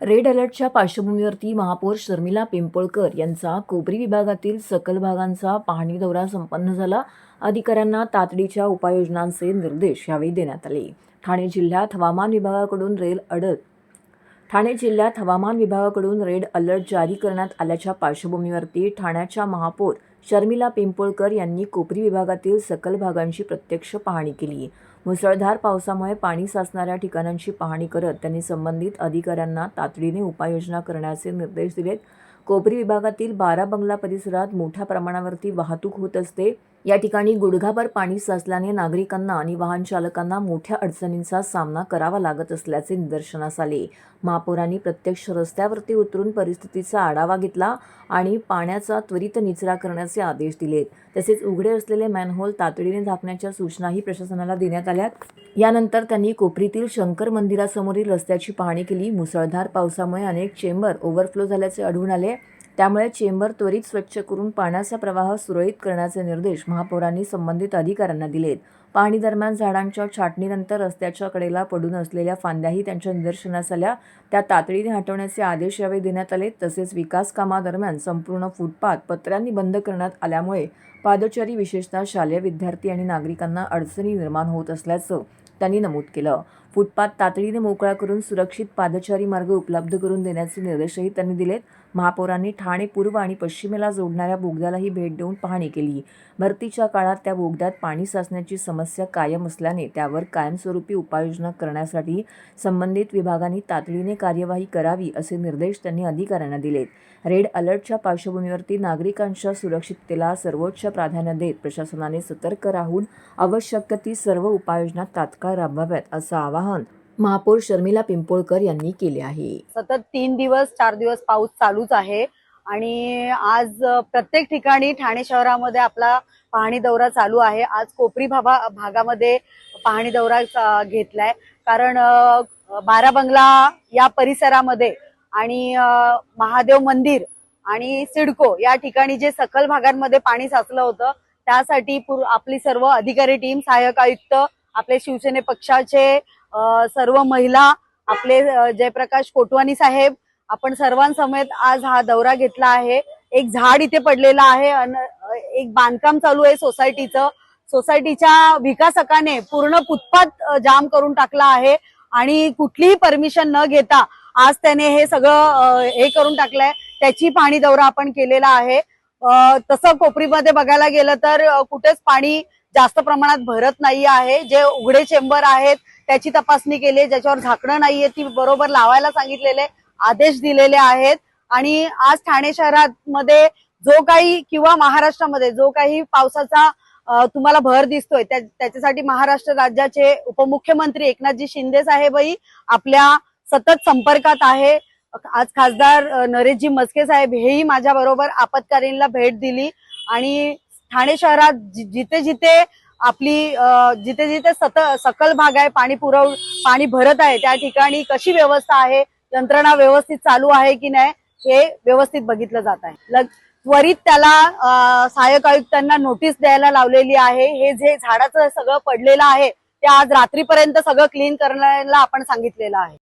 Red अलर्टच्या पार्श्वभूमीवरती महापौर शर्मिला पिंपळकर यांचा कोपरी विभागातील सखल भागांचा पाहणी दौरा संपन्न झाला। अधिकाऱ्यांना तातडीच्या उपाययोजनांचे निर्देश यावेळी देण्यात आले। ठाणे जिल्ह्यात हवामान विभागाकडून रेड अलर्ट जारी करण्यात आल्याच्या पार्श्वभूमीवरती ठाण्याच्या महापौर शर्मिला पिंपळकर यांनी कोपरी विभागातील सखल भागांची प्रत्यक्ष पाहणी केली। मुसळधार पावसामुळे पाणी साचणाऱ्या ठिकाणांची पाहणी करत त्यांनी संबंधित अधिकाऱ्यांना तातडीने उपाययोजना करण्याचे निर्देश दिलेत। कोपरी विभागातील 12 बंगला परिसरात मोठ्या प्रमाणावरती वाहतूक होत असते। या ठिकाणी गुडघाभर पाणी साचल्याने नागरिकांना आणि वाहन चालकांना मोठ्या अडचणींचा सामना करावा लागत असल्याचे निदर्शनास आले। महापौरांनी प्रत्यक्ष रस्त्यावरती उतरून परिस्थितीचा आढावा घेतला आणि पाण्याचा त्वरित निचरा करण्याचे आदेश दिलेत। तसेच उघडे असलेले मॅनहोल तातडीने झाकण्याच्या सूचनाही प्रशासनाला देण्यात आल्या। यानंतर त्यांनी कोपरीतील शंकर मंदिरासमोरील रस्त्याची पाहणी केली। मुसळधार पावसामुळे अनेक चेंबर ओव्हरफ्लो झाल्याचे आढळून आले, त्यामुळे चेंबर त्वरित स्वच्छ करून पाण्याचा प्रवाह सुरळीत करण्याचे निर्देश महापौरांनी संबंधित अधिकाऱ्यांना दिलेत। पाहणी दरम्यान झाडांच्या छाटणीनंतर रस्त्याच्या कडेला पडून असलेल्या फांद्याही त्यांच्या निदर्शनास आल्या, त्या तातडीने हटवण्याचे आदेश यावेळी देण्यात आले। तसेच विकास कामादरम्यान संपूर्ण फुटपाथ पत्र्यांनी बंद करण्यात आल्यामुळे पादचारी विशेषतः शालेय विद्यार्थी आणि नागरिकांना अडचणी निर्माण होत असल्याचं त्यांनी नमूद केलं। फुटपाथ तातडीने मोकळा करून सुरक्षित पादचारी मार्ग उपलब्ध करून देण्याचे निर्देशही त्यांनी दिलेत। महापौरांनी ठाणे पूर्व आणि पश्चिमेला जोडणाऱ्या बोगद्यालाही भेट देऊन पाहणी केली। भरतीच्या काळात त्या बोगद्यात पाणी साचण्याची समस्या कायम असल्याने त्यावर कायमस्वरूपी उपाययोजना करण्यासाठी संबंधित विभागांनी तातडीने कार्यवाही करावी असे निर्देश त्यांनी अधिकाऱ्यांना दिलेत। रेड अलर्टच्या पार्श्वभूमीवरती नागरिकांच्या सुरक्षिततेला सर्वोच्च प्राधान्य देत प्रशासनाने सतर्क राहून आवश्यक ती सर्व उपाययोजना तात्काळ राबवाव्यात असं आवाहन महापौर शर्मिला पिंपळकर यांनी केले आहे। सतत 3 दिवस 4 दिवस पाऊस चालूच आहे आणि आज प्रत्येक ठिकाणी ठाणे शहरामध्ये आपला पाहणी दौरा चालू आहे। आज कोपरी भागामध्ये पाहणी दौरा घेतलाय, कारण 12 बंगला या परिसरामध्ये आणि महादेव मंदिर आणि सिडको या ठिकाणी जे सखल भागांमध्ये पाणी साचलं होतं, त्यासाठी आपली सर्व अधिकारी टीम, सहाय्यक आयुक्त, आपले शिवसेने पक्षाचे सर्व महिला, आपले जयप्रकाश कोटवानी साहेब, आपण सर्वांसमेत आज हा दौरा घेतला आहे। एक झाड इथे पडलेलं आहे, एक बांधकाम चालू आहे सोसायटीच्या विकासकाने पूर्ण फुटपाथ जाम करून टाकला आहे आणि कुठलीही परमिशन न घेता आज त्याने हे सगळं हे करून टाकलंय। त्याची पाहणी दौरा आपण केलेला आहे। तसं कोपरीमध्ये बघायला गेलं तर कुठेच पाणी जास्त प्रमाणात भरत नाही आहे। जे उघडे चेंबर आहेत त्याची तपासणी केली, ज्याच्यावर झाकणं नाहीये ती बरोबर लावायला सांगितलेले आदेश दिलेले आहेत। आणि आज ठाणे शहरामध्ये जो काही किंवा महाराष्ट्रामध्ये जो काही पावसाचा तुम्हाला भर दिसतोय, त्याच्यासाठी महाराष्ट्र राज्याचे उपमुख्यमंत्री एकनाथजी शिंदे साहेबही आपल्या सतत संपर्कात आहे। आज खासदार नरेशजी मस्के साहेब हेही माझ्या बरोबर आपत्कालीनला भेट दिली आणि ठाणे शहरात जिथे जिथे सकल भाग आहे, पाणी भरत आहे, त्या ठिकाणी कशी व्यवस्था आहे, यंत्रणा व्यवस्थित चालू आहे की नाही हे व्यवस्थित बघितलं जात आहे। त्वरित त्याला सहाय्यक आयुक्तांना नोटीस द्यायला लावलेली आहे। हे जे झाडाचं सगळं पडलेलं आहे ते आज रात्रीपर्यंत सगळं क्लीन करण्याला आपण सांगितलेलं आहे।